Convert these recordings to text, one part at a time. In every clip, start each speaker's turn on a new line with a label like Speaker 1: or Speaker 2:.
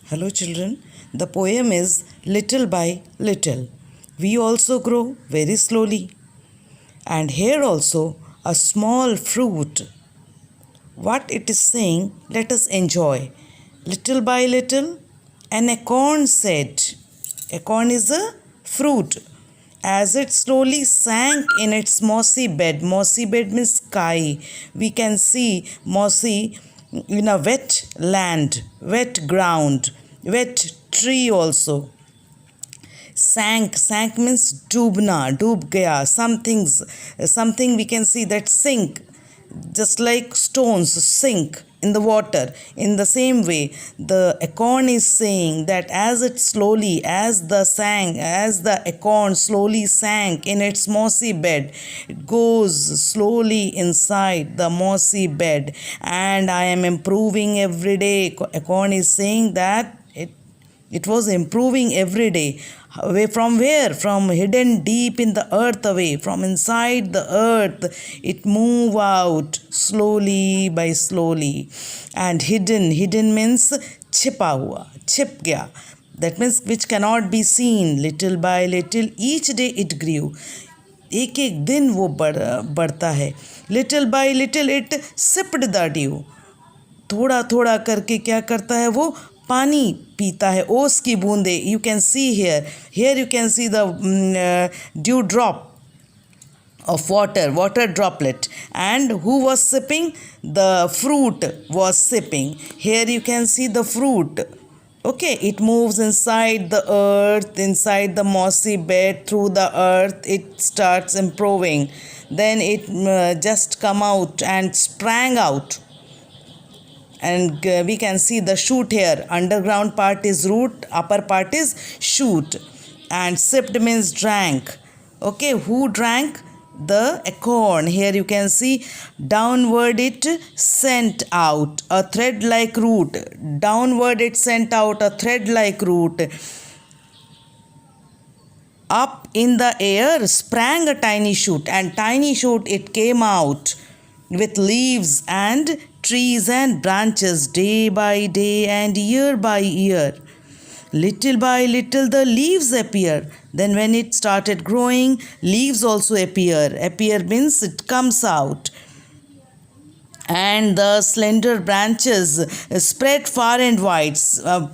Speaker 1: Hello, children. The poem is Little by Little. We also grow very slowly. And here also a small fruit. What it is saying, let us enjoy. Little by little, an acorn said. Acorn is a fruit. As it slowly sank in its mossy bed means sky. We can see mossy in a wet land, wet ground, wet tree also. Sank means डूब गया. Something we can see that sink, just like stones sink in the water. In the same way, the acorn is saying that as the acorn slowly sank in its mossy bed, it goes slowly inside the mossy bed, and I am improving every day. Acorn is saying that it was improving every day. Away from where? From hidden deep in the earth away. From inside the earth, it moved out slowly by slowly. And hidden means छिपा हुआ, छिप गया. That means which cannot be seen. Little by little, each day it grew. एक एक दिन वो बढ़ता है. Little by little it sipped the dew. थोड़ा थोड़ा करके क्या करता है वो? पानी पीता है, ओस की बूंदे. You can see here you can see the dew drop of water droplet. And who was sipping? The fruit was sipping. Here you can see the fruit. Okay, it moves inside the earth, inside the mossy bed, through the earth. It starts improving. Then it just come out and sprang out. And we can see the shoot here. Underground part is root, upper part is shoot. And sipped means drank. Okay, who drank? The acorn. Here you can see downward it sent out a thread like root. Downward it sent out a thread like root. Up in the air sprang a tiny shoot, and tiny shoot it came out with leaves and trees and branches day by day and year by year. Little by little the leaves appear. Then when it started growing, leaves also appear. Appear means it comes out. And the slender branches spread far and wide.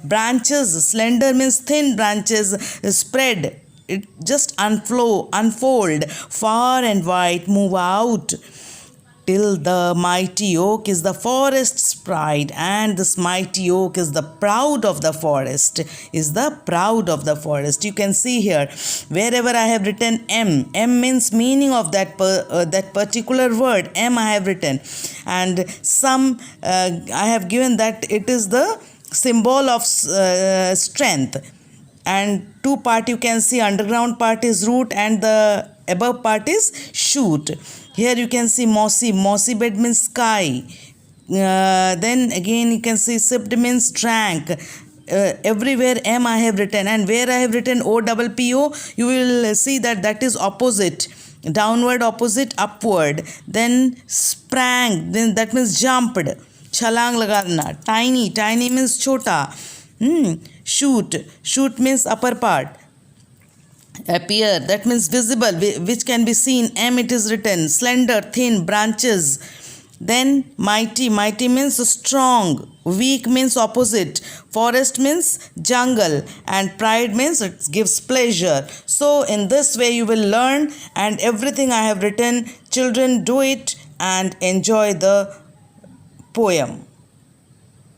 Speaker 1: Branches, slender means thin branches spread. It just unfold far and wide, move out. Till the mighty oak is the forest's pride, and this mighty oak is the proud of the forest, You can see here, wherever I have written M means meaning of that particular word. M I have written, and some I have given that it is the symbol of strength. And two part you can see, underground part is root and the above part is shoot. Here you can see mossy bed means sky. Then again you can see sipped means drank. Everywhere M I have written, and where I have written OPPO, you will see that is opposite. Downward opposite upward. Then sprang, then that means jumped. Chalang lagana. Tiny means chota. Shoot means upper part. Appear, that means visible, which can be seen. M it is written. Slender, thin, branches. Then mighty means strong. Weak means opposite. Forest means jungle. And pride means it gives pleasure. So in this way you will learn, and everything I have written, children do it and enjoy the poem.